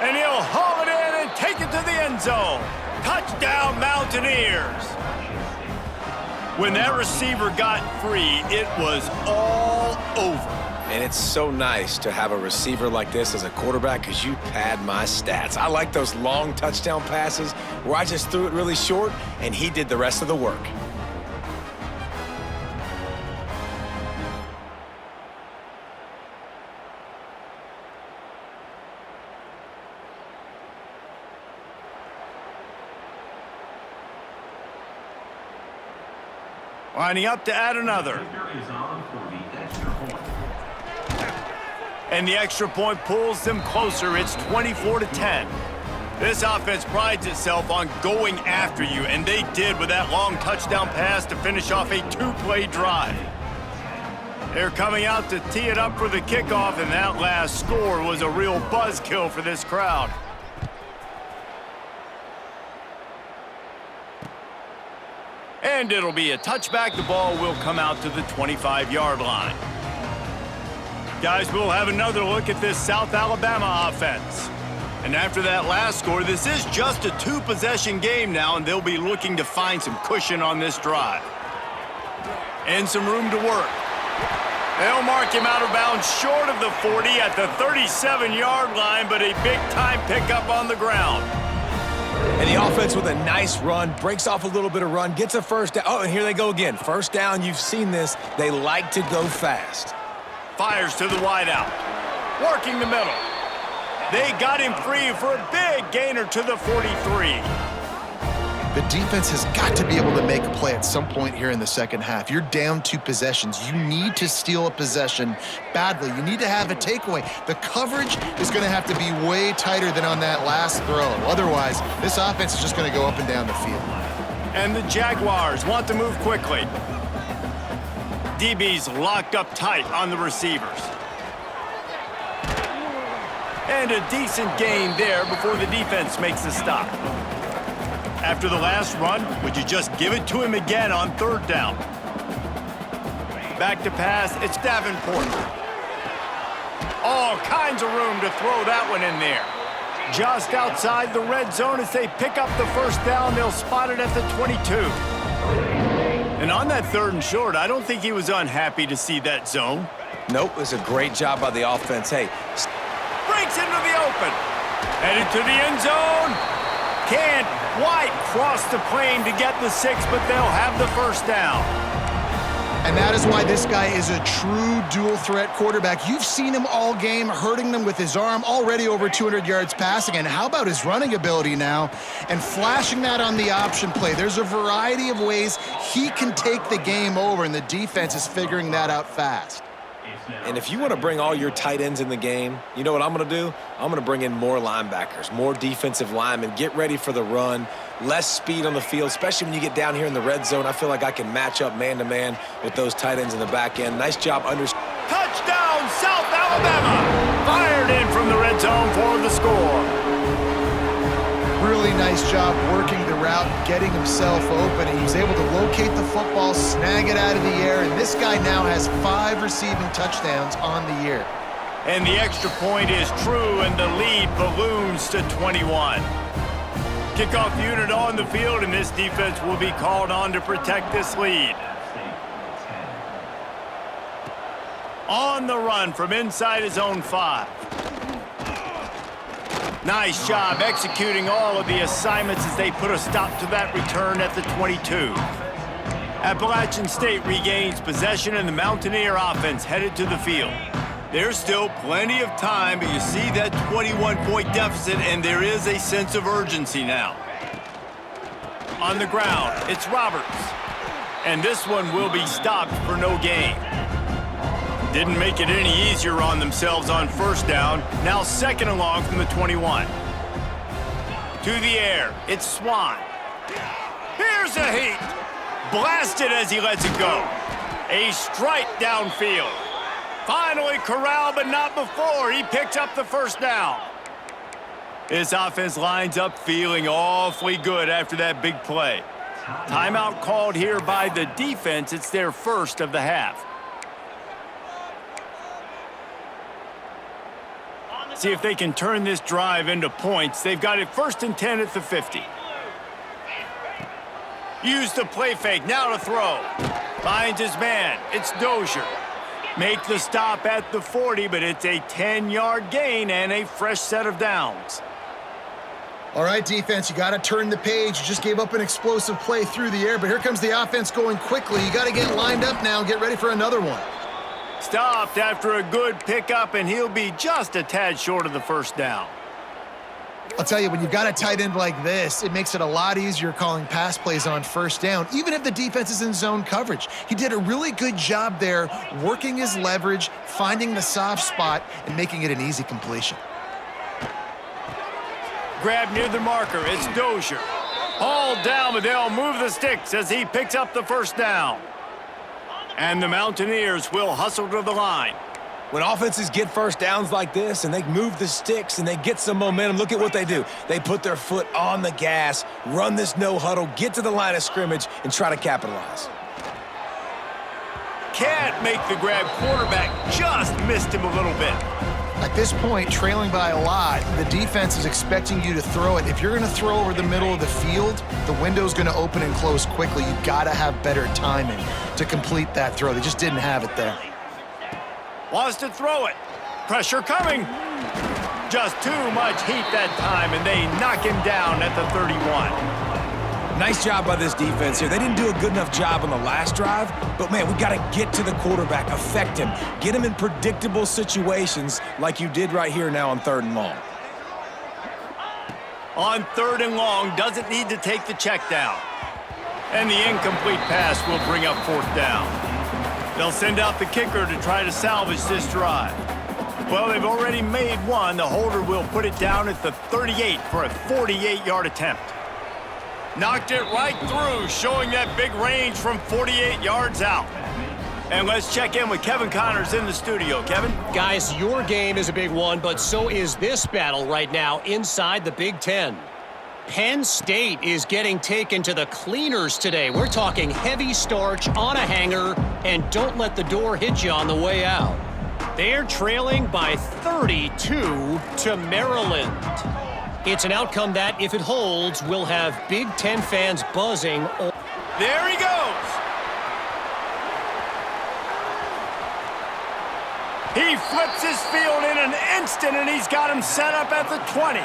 And he'll haul it in and take it to the end zone. Touchdown, Mountaineers. When that receiver got free, it was all over. And it's so nice to have a receiver like this as a quarterback because you pad my stats. I like those long touchdown passes where I just threw it really short and he did the rest of the work. Lining up to add another. And the extra point pulls them closer. It's 24-10. This offense prides itself on going after you, and they did with that long touchdown pass to finish off a 2-play drive. They're coming out to tee it up for the kickoff, and that last score was a real buzzkill for this crowd. And it'll be a touchback. The ball will come out to the 25-yard line. Guys, we'll have another look at this South Alabama offense. And after that last score, this is just a 2-possession game now, and they'll be looking to find some cushion on this drive. And some room to work. They'll mark him out of bounds short of the 40 at the 37-yard line, but a big-time pickup on the ground. And the offense with a nice run, breaks off a little bit of run, gets a first down. Oh, and here they go again. First down, you've seen this. They like to go fast. Fires to the wideout. Working the middle. They got him free for a big gainer to the 43. The defense has got to be able to make a play at some point here in the second half. You're down 2 possessions. You need to steal a possession badly. You need to have a takeaway. The coverage is going to have to be way tighter than on that last throw. Otherwise, this offense is just going to go up and down the field. And the Jaguars want to move quickly. DB's locked up tight on the receivers. And a decent gain there before the defense makes the stop. After the last run, would you just give it to him again on 3rd down? Back to pass, it's Davenport. All kinds of room to throw that one in there. Just outside the red zone as they pick up the first down, they'll spot it at the 22. And on that 3rd and short, I don't think he was unhappy to see that zone. Nope, it was a great job by the offense. Hey. Breaks into the open. Headed to the end zone. Can't White crossed the plane to get the 6, but they'll have the first down. And that is why this guy is a true dual-threat quarterback. You've seen him all game, hurting them with his arm, already over 200 yards passing. And how about his running ability now? And flashing that on the option play. There's a variety of ways he can take the game over, and the defense is figuring that out fast. And if you want to bring all your tight ends in the game, you know what I'm going to do? I'm going to bring in more linebackers, more defensive linemen, get ready for the run, less speed on the field, especially when you get down here in the red zone. I feel like I can match up man-to-man with those tight ends in the back end. Nice job under. Touchdown, South Alabama! Fired in from the red zone for the score. Really nice job working the route, getting himself open. He was able to locate the football, snag it out of the air, and this guy now has 5 receiving touchdowns on the year. And the extra point is true, and the lead balloons to 21. Kickoff unit on the field, and this defense will be called on to protect this lead. On the run from inside his own 5. Nice job executing all of the assignments as they put a stop to that return at the 22. Appalachian State regains possession, and the Mountaineer offense headed to the field. There's still plenty of time, but you see that 21-point deficit, and there is a sense of urgency now. On the ground, it's Roberts. And this one will be stopped for no gain. Didn't make it any easier on themselves on first down. Now 2nd and long from the 21. To the air, it's Swan. Here's a heat. Blasted as he lets it go. A strike downfield. Finally corralled, but not before. He picks up the first down. This offense lines up feeling awfully good after that big play. Timeout called here by the defense. It's their first of the half. See if they can turn this drive into points. They've got it 1st and 10 at the 50. Use the play fake, now to throw. Finds his man, it's Dozier. Make the stop at the 40, but it's a 10-yard gain and a fresh set of downs. All right, defense, you got to turn the page. You just gave up an explosive play through the air, but here comes the offense going quickly. You got to get lined up now and get ready for another one. Stopped after a good pickup, and he'll be just a tad short of the first down. I'll tell you, when you've got a tight end like this, it makes it a lot easier calling pass plays on first down, even if the defense is in zone coverage. He did a really good job there, working his leverage, finding the soft spot, and making it an easy completion. Grab near the marker, it's Dozier. Hauled down, but they'll move the sticks as he picks up the first down. And the Mountaineers will hustle to the line. When offenses get first downs like this and they move the sticks and they get some momentum, look at what they do. They put their foot on the gas, run this no huddle, get to the line of scrimmage, and try to capitalize. Can't make the grab. Quarterback just missed him a little bit. At this point, trailing by a lot, the defense is expecting you to throw it. If you're going to throw over the middle of the field, the window's going to open and close quickly. You've got to have better timing to complete that throw. They just didn't have it there. Wants to throw it. Pressure coming. Just too much heat that time, and they knock him down at the 31. Nice job by this defense here. They didn't do a good enough job on the last drive, but, man, we got to get to the quarterback, affect him, get him in predictable situations like you did right here now on 3rd and long. On 3rd and long, doesn't need to take the check down. And the incomplete pass will bring up 4th down. They'll send out the kicker to try to salvage this drive. Well, they've already made one. The holder will put it down at the 38 for a 48-yard attempt. Knocked it right through, showing that big range from 48 yards out. And let's check in with Kevin Connors in the studio. Kevin? Guys, your game is a big one, but so is this battle right now inside the Big Ten. Penn State is getting taken to the cleaners today. We're talking heavy starch on a hanger, and don't let the door hit you on the way out. They're trailing by 32 to Maryland. It's an outcome that, if it holds, will have Big Ten fans buzzing. There he goes. He flips his field in an instant, and he's got him set up at the 20.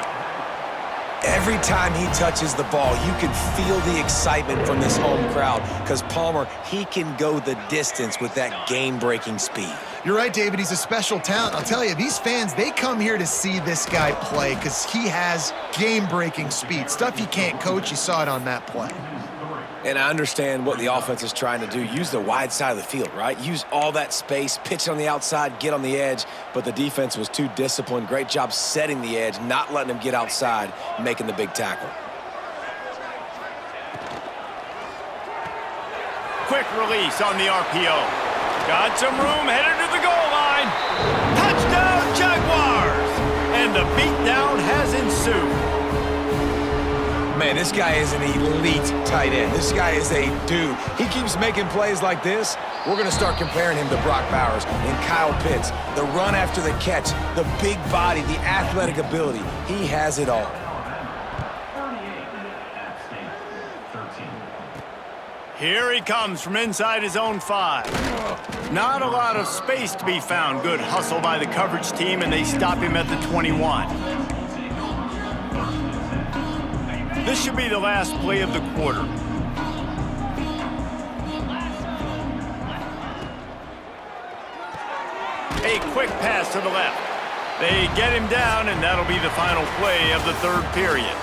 Every time he touches the ball, you can feel the excitement from this home crowd because Palmer, he can go the distance with that game-breaking speed. You're right, David. He's a special talent. I'll tell you, these fans, they come here to see this guy play because he has game-breaking speed. Stuff you can't coach. You saw it on that play. And I understand what the offense is trying to do. Use the wide side of the field, right? Use all that space, pitch on the outside, get on the edge. But the defense was too disciplined. Great job setting the edge, not letting him get outside, making the big tackle. Quick release on the RPO. Got some room, headed to the goal line. Touchdown, Jaguars! And the beatdown has ensued. Man, this guy is an elite tight end. This guy is a dude. He keeps making plays like this. We're going to start comparing him to Brock Bowers and Kyle Pitts. The run after the catch, the big body, the athletic ability. He has it all. Here he comes from inside his own 5. Not a lot of space to be found. Good hustle by the coverage team, and they stop him at the 21. This should be the last play of the quarter. A quick pass to the left. They get him down, and that'll be the final play of the third period.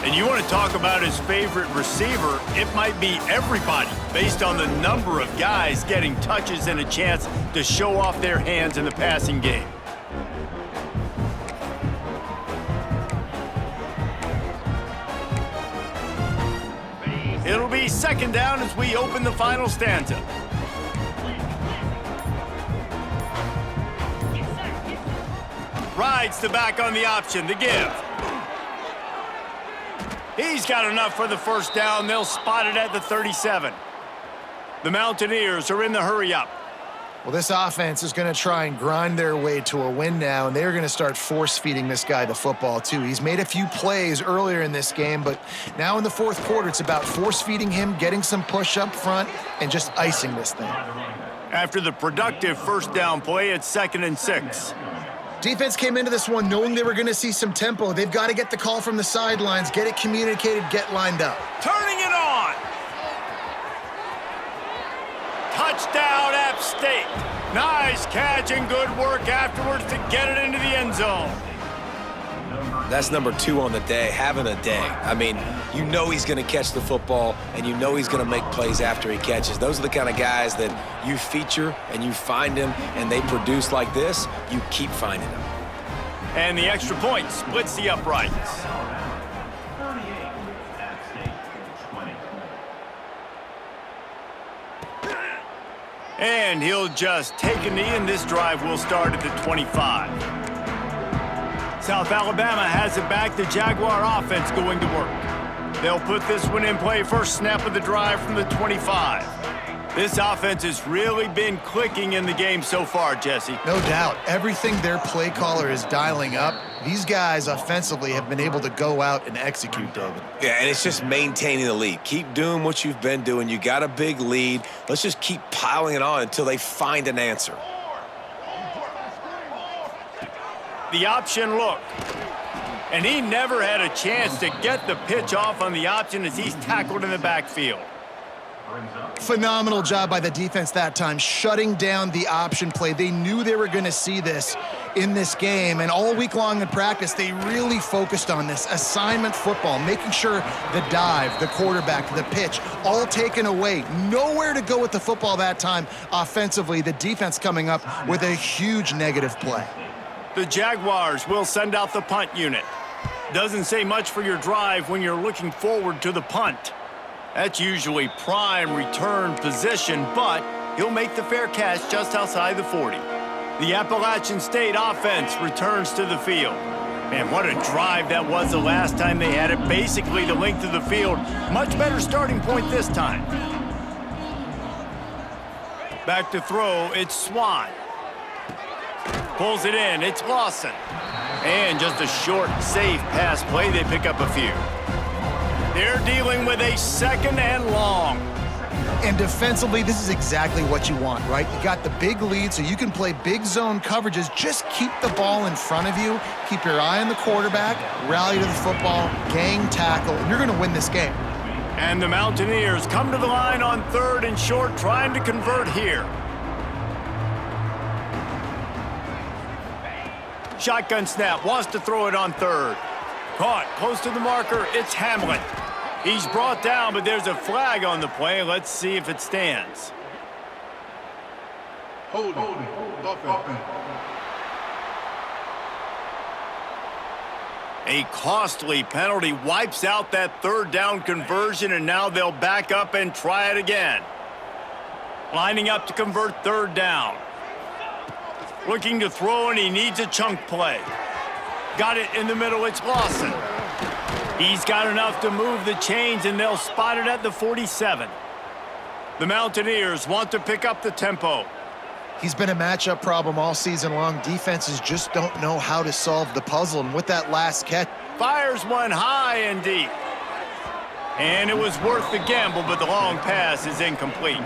And you want to talk about his favorite receiver, it might be everybody, based on the number of guys getting touches and a chance to show off their hands in the passing game. It'll be second down as we open the final stanza. Rides the back on the option, the give. He's got enough for the first down. They'll spot it at the 37. The Mountaineers are in the hurry-up. Well, this offense is going to try and grind their way to a win now, and they're going to start force-feeding this guy the football, too. He's made a few plays earlier in this game, but now in the fourth quarter, it's about force-feeding him, getting some push up front, and just icing this thing. After the productive first down play, it's 2nd and 6. Defense came into this one knowing they were going to see some tempo. They've got to get the call from the sidelines, get it communicated, get lined up. Turning it on! Touchdown, App State. Nice catch and good work afterwards to get it into the end zone. That's number 2 on the day, having a day. I mean, you know he's going to catch the football, and you know he's going to make plays after he catches. Those are the kind of guys that you feature and you find them, and they produce like this, you keep finding them. And the extra point splits the uprights. And he'll just take a knee, and this drive will start at the 25. South Alabama has it back. The Jaguar offense going to work. They'll put this one in play. First snap of the drive from the 25. This offense has really been clicking in the game so far, Jesse. No doubt. Everything their play caller is dialing up, these guys offensively have been able to go out and execute, David. Yeah, and it's just maintaining the lead. Keep doing what you've been doing. You got a big lead. Let's just keep piling it on until they find an answer. The option look. And he never had a chance to get the pitch off on the option as he's tackled in the backfield. Phenomenal job by the defense that time, shutting down the option play. They knew they were going to see this in this game, and all week long in practice, they really focused on this assignment football, making sure the dive, the quarterback, the pitch, all taken away. Nowhere to go with the football that time offensively. The defense coming up with a huge negative play. The Jaguars will send out the punt unit. Doesn't say much for your drive when you're looking forward to the punt. That's usually prime return position, but he'll make the fair catch just outside the 40. The Appalachian State offense returns to the field. Man, what a drive that was the last time they had it. Basically the length of the field. Much better starting point this time. Back to throw, it's Swan. Pulls it in, it's Lawson. And just a short, safe pass play, they pick up a few. They're dealing with a 2nd and long. And defensively, this is exactly what you want, right? You got the big lead, so you can play big zone coverages. Just keep the ball in front of you. Keep your eye on the quarterback, rally to the football, gang tackle, and you're going to win this game. And the Mountaineers come to the line on 3rd and short, trying to convert here. Shotgun snap, wants to throw it on 3rd. Caught, close to the marker, it's Hamlin. He's brought down, but there's a flag on the play. Let's see if it stands. Holding. Offense. A costly penalty wipes out that 3rd down conversion, and now they'll back up and try it again. Lining up to convert 3rd down. Looking to throw, and he needs a chunk play. Got it in the middle, it's Lawson. He's got enough to move the chains, and they'll spot it at the 47. The Mountaineers want to pick up the tempo. He's been a matchup problem all season long. Defenses just don't know how to solve the puzzle, and with that last catch, Fires one high and deep. And it was worth the gamble, but the long pass is incomplete.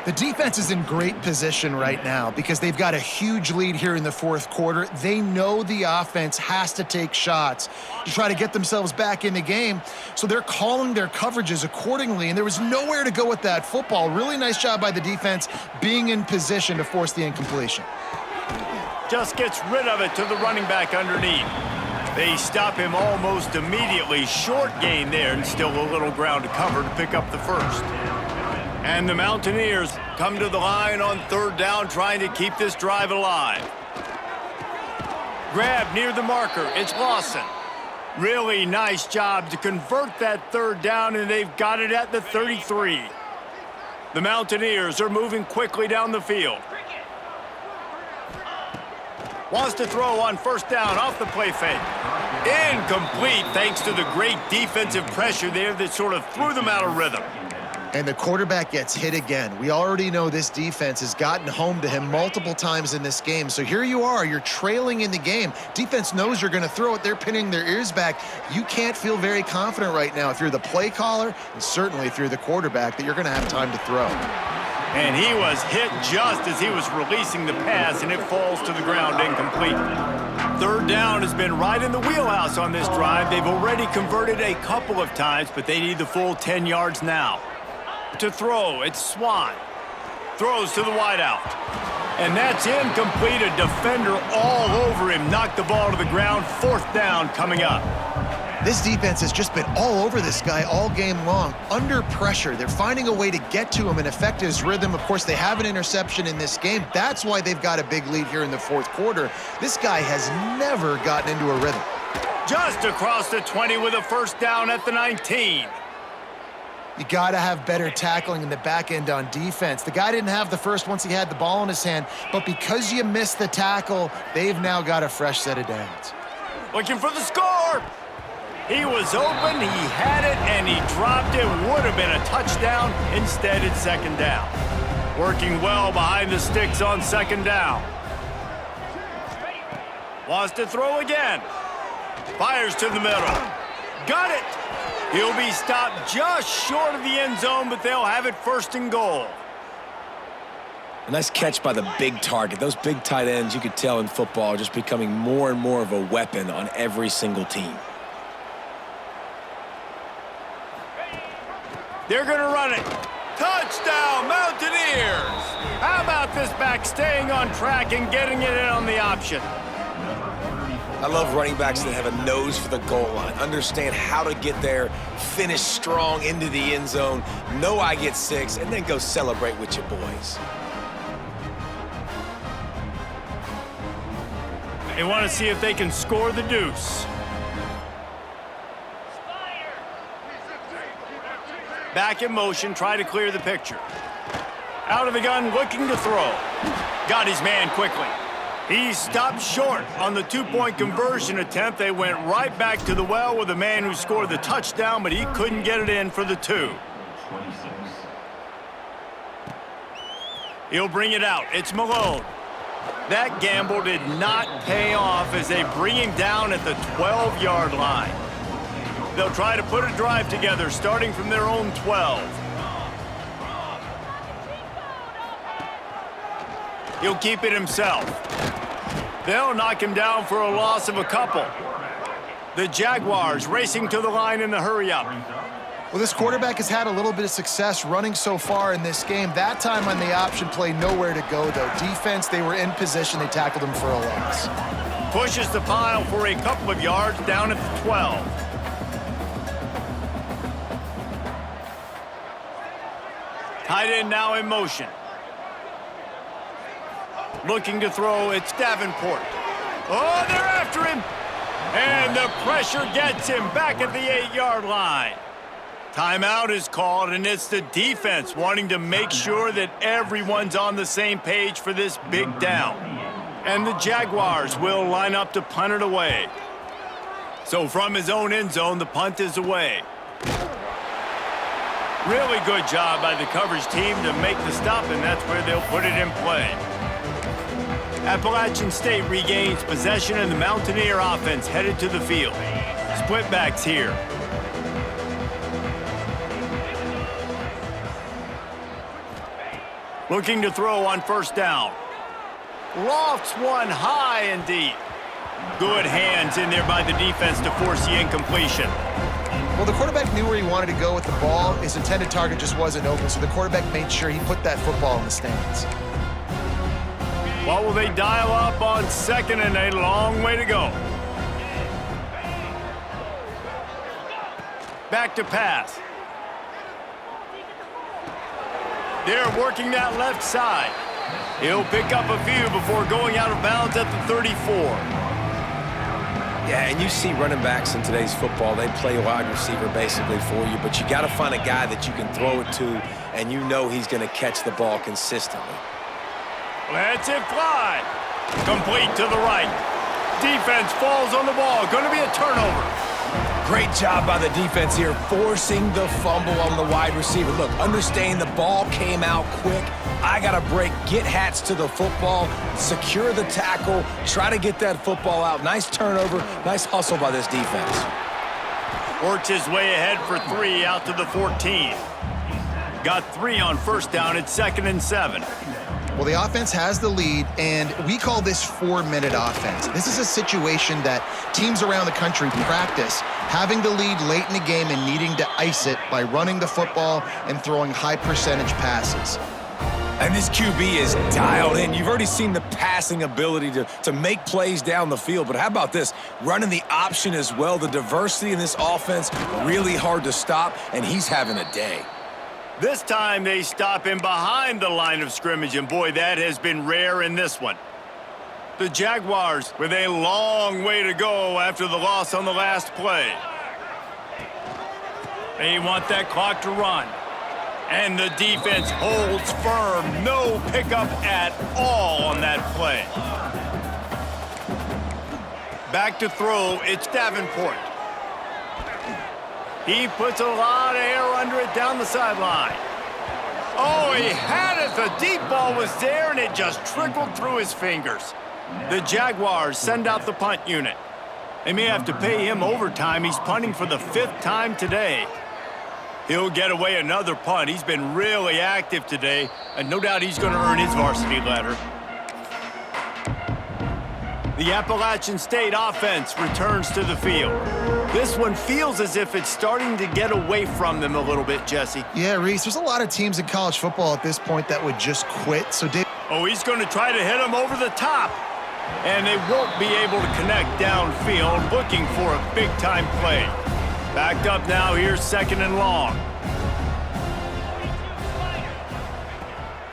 the defense is in great position right now because they've got a huge lead here in the fourth quarter. They know the offense has to take shots to try to get themselves back in the game, so they're calling their coverages accordingly, and there was nowhere to go with that football. Really nice job by the defense being in position to force the incompletion. Just gets rid of it to the running back underneath. They stop him almost immediately. Short gain there, and still a little ground to cover to pick up the first. And the Mountaineers come to the line on third down, trying to keep this drive alive. Grab near the marker. It's Lawson. Really nice job to convert that third down, and they've got it at the 33. The Mountaineers are moving quickly down the field. Wants to throw on first down off the play fake. Incomplete thanks to the great defensive pressure there that sort of threw them out of rhythm. And the quarterback gets hit again. We already know this defense has gotten home to him multiple times in this game. So here you are, you're trailing in the game. Defense knows you're going to throw it. They're pinning their ears back. You can't feel very confident right now if you're the play caller, and certainly if you're the quarterback, that you're going to have time to throw. And he was hit just as he was releasing the pass, and it falls to the ground incomplete. Third down has been right in the wheelhouse on this drive. They've already converted a couple of times, but they need the full 10 yards now. To throw, it's Swan. Throws to the wideout. And that's incomplete. A defender all over him. Knocked the ball to the ground. Fourth down coming up. This defense has just been all over this guy all game long. Under pressure, they're finding a way to get to him and affect his rhythm. Of course, they have an interception in this game. That's why they've got a big lead here in the fourth quarter. This guy has never gotten into a rhythm. Just across the 20 with a first down at the 19. You got to have better tackling in the back end on defense. The guy didn't have the first once he had the ball in his hand, but because you missed the tackle, they've now got a fresh set of downs. Looking for the score. He was open, he had it, and he dropped it. Would have been a touchdown. Instead, it's second down. Working well behind the sticks on second down. Wants to throw again. Fires to the middle. Got it. He'll be stopped just short of the end zone, but they'll have it first and goal. A nice catch by the big target. Those big tight ends, you could tell in football, are just becoming more and more of a weapon on every single team. They're going to run it. Touchdown, Mountaineers! How about this back staying on track and getting it in on the option? I love running backs that have a nose for the goal line, understand how to get there, finish strong into the end zone, know I get 6, and then go celebrate with your boys. They want to see if they can score the deuce. Back in motion, try to clear the picture. Out of the gun, looking to throw. Got his man quickly. He stopped short on the two-point conversion attempt. They went right back to the well with the man who scored the touchdown, but he couldn't get it in for the 2. He'll bring it out. It's Malone. That gamble did not pay off as they bring him down at the 12-yard line. They'll try to put a drive together starting from their own 12. He'll keep it himself. They'll knock him down for a loss of a couple. The Jaguars racing to the line in the hurry-up. Well, this quarterback has had a little bit of success running so far in this game. That time on the option play, nowhere to go, though. Defense, they were in position. They tackled him for a loss. Pushes the pile for a couple of yards down at the 12. Tight end now in motion. Looking to throw, it's Davenport. Oh, they're after him. And the pressure gets him back at the 8-yard line. Timeout is called, and it's the defense wanting to make sure that everyone's on the same page for this big down. And the Jaguars will line up to punt it away. So from his own end zone, the punt is away. Really good job by the coverage team to make the stop, and that's where they'll put it in play. Appalachian State regains possession, and the Mountaineer offense headed to the field. Split backs here. Looking to throw on first down. Lofts one high and deep. Good hands in there by the defense to force the incompletion. Well, the quarterback knew where he wanted to go with the ball. His intended target just wasn't open, so the quarterback made sure he put that football in the stands. What will they dial up on second and a long way to go? Back to pass. They're working that left side. He'll pick up a few before going out of bounds at the 34. Yeah, and you see running backs in today's football, they play wide receiver basically for you, but you got to find a guy that you can throw it to, and you know he's going to catch the ball consistently. Lets it fly. Complete to the right. Defense falls on the ball. Going to be a turnover. Great job by the defense here, forcing the fumble on the wide receiver. Look, understand the ball came out quick. I got to break, get hats to the football, secure the tackle, try to get that football out. Nice turnover, nice hustle by this defense. Works his way ahead for 3 out to the 14. Got 3 on first down at 2nd and 7. Well, the offense has the lead, and we call this 4-minute offense. This is a situation that teams around the country practice, having the lead late in the game and needing to ice it by running the football and throwing high-percentage passes. And this QB is dialed in. You've already seen the passing ability to make plays down the field, but how about this? Running the option as well. The diversity in this offense, really hard to stop, and he's having a day. This time they stop him behind the line of scrimmage, and boy, that has been rare in this one. The Jaguars with a long way to go after the loss on the last play. They want that clock to run. And the defense holds firm. No pickup at all on that play. Back to throw, it's Davenport. He puts a lot of air under it down the sideline. Oh, he had it. The deep ball was there, and it just trickled through his fingers. The Jaguars send out the punt unit. They may have to pay him overtime. He's punting for the 5th time today. He'll get away another punt. He's been really active today, and no doubt he's going to earn his varsity letter. The Appalachian State offense returns to the field. This one feels as if it's starting to get away from them a little bit, Jesse. Yeah, Reese, there's a lot of teams in college football at this point that would just quit. So Oh, he's going to try to hit him over the top. And they won't be able to connect downfield, looking for a big-time play. Backed up now, here's 2nd and long.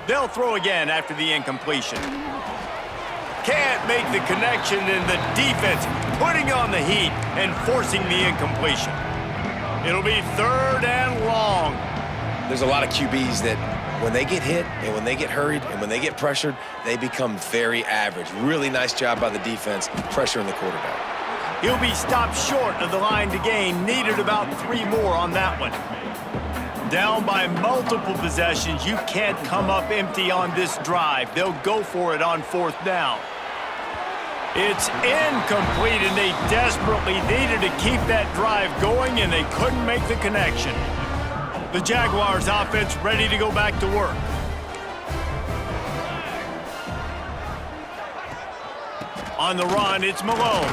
They'll throw again after the incompletion. Can't make the connection, and the defense putting on the heat and forcing the incompletion. It'll be 3rd and long. There's a lot of QBs that when they get hit and when they get hurried and when they get pressured, they become very average. Really nice job by the defense pressuring the quarterback. He'll be stopped short of the line to gain. Needed about 3 more on that one. Down by multiple possessions. You can't come up empty on this drive. They'll go for it on 4th down. It's incomplete, and they desperately needed to keep that drive going, and they couldn't make the connection. The Jaguars offense ready to go back to work. On the run, it's Malone.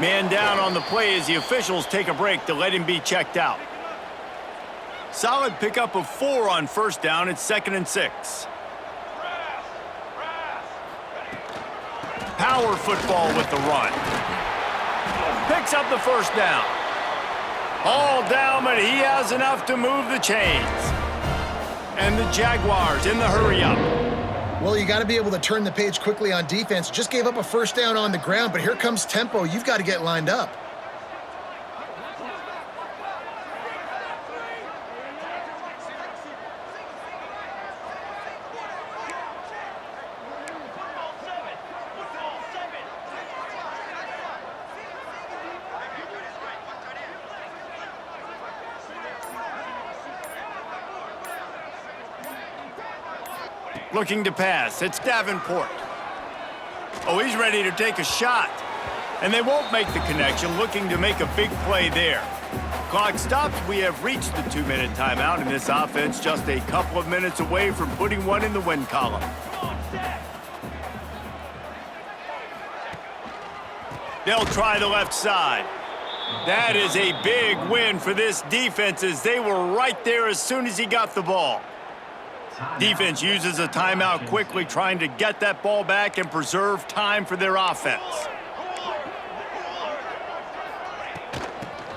Man down on the play as the officials take a break to let him be checked out. Solid pickup of 4 on first down. It's 2nd and 6. Power football with the run. Picks up the first down. All down, but he has enough to move the chains. And the Jaguars in the hurry-up. Well, you got to be able to turn the page quickly on defense. Just gave up a first down on the ground, but here comes tempo. You've got to get lined up. Looking to pass. It's Davenport. Oh, he's ready to take a shot. And they won't make the connection, looking to make a big play there. Clock stops. We have reached the 2-minute timeout, and this offense just a couple of minutes away from putting one in the win column. They'll try the left side. That is a big win for this defense as they were right there as soon as he got the ball. Defense uses a timeout quickly, trying to get that ball back and preserve time for their offense.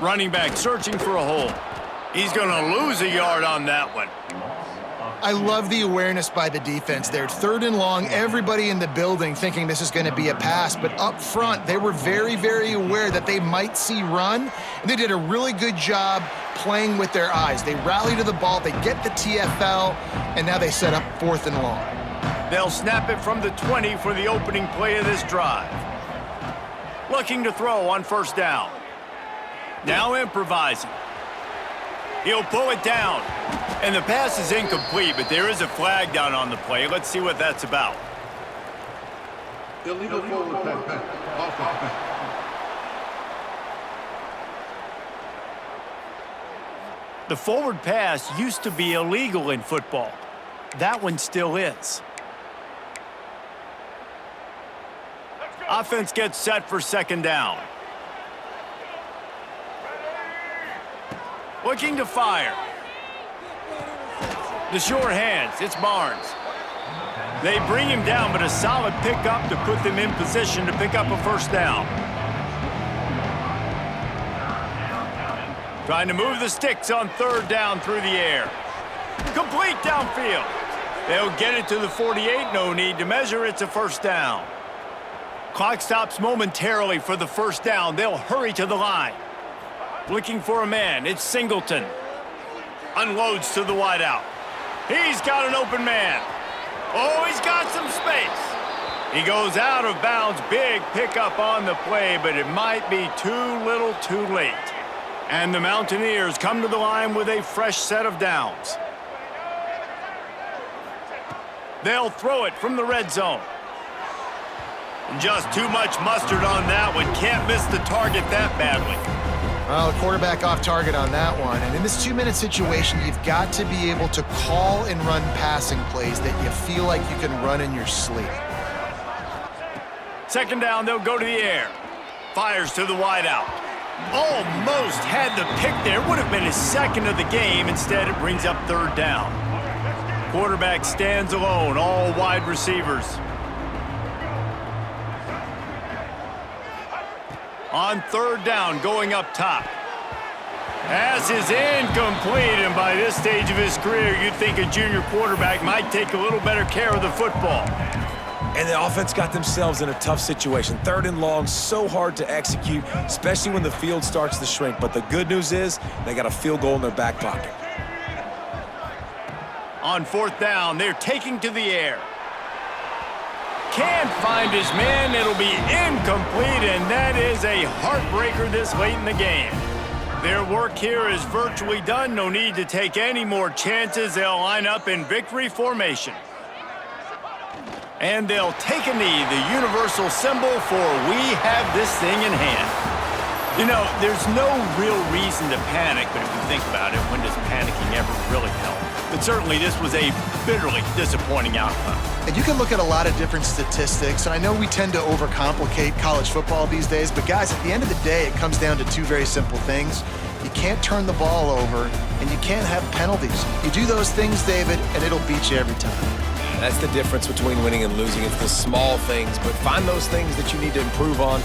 Running back searching for a hole. He's going to lose a yard on that one. I love the awareness by the defense there. 3rd and long, everybody in the building thinking this is going to be a pass, but up front, they were very, very aware that they might see run, and they did a really good job playing with their eyes. They rally to the ball, they get the TFL, and now they set up 4th and long. They'll snap it from the 20 for the opening play of this drive. Looking to throw on first down. Now improvising. He'll pull it down. And the pass is incomplete, but there is a flag down on the play. Let's see what that's about. Illegal forward pass. Offense. The forward pass used to be illegal in football. That one still is. Offense gets set for 2nd down. Looking to fire. The short hands, it's Barnes. They bring him down, but a solid pickup to put them in position to pick up a first down. Trying to move the sticks on 3rd down through the air. Complete downfield. They'll get it to the 48, no need to measure, it's a first down. Clock stops momentarily for the first down. They'll hurry to the line. Looking for a man, it's Singleton. Unloads to the wideout. He's got an open man. Oh, he's got some space. He goes out of bounds. Big pickup on the play, but it might be too little too late. And the Mountaineers come to the line with a fresh set of downs. They'll throw it from the red zone. Just too much mustard on that one. Can't miss the target that badly. Well, the quarterback off target on that one. And in this 2-minute situation, you've got to be able to call and run passing plays that you feel like you can run in your sleep. 2nd down, they'll go to the air. Fires to the wideout. Almost had the pick there. Would have been his 2nd of the game. Instead, it brings up 3rd down. Quarterback stands alone, all wide receivers. On 3rd down, going up top. Pass is incomplete, and by this stage of his career, you'd think a junior quarterback might take a little better care of the football. And the offense got themselves in a tough situation. 3rd and long, so hard to execute, especially when the field starts to shrink. But the good news is they got a field goal in their back pocket. On 4th down, they're taking to the air. Can't find his man. It'll be incomplete, and that is a heartbreaker this late in the game. Their work here is virtually done. No need to take any more chances. They'll line up in victory formation. And they'll take a knee, the universal symbol for we have this thing in hand. You know, there's no real reason to panic, but if you think about it, when does panicking ever really help? But certainly this was a bitterly disappointing outcome. And you can look at a lot of different statistics, and I know we tend to overcomplicate college football these days, but guys, at the end of the day, it comes down to two very simple things. You can't turn the ball over, and you can't have penalties. You do those things, David, and it'll beat you every time. That's the difference between winning and losing. It's the small things, but find those things that you need to improve on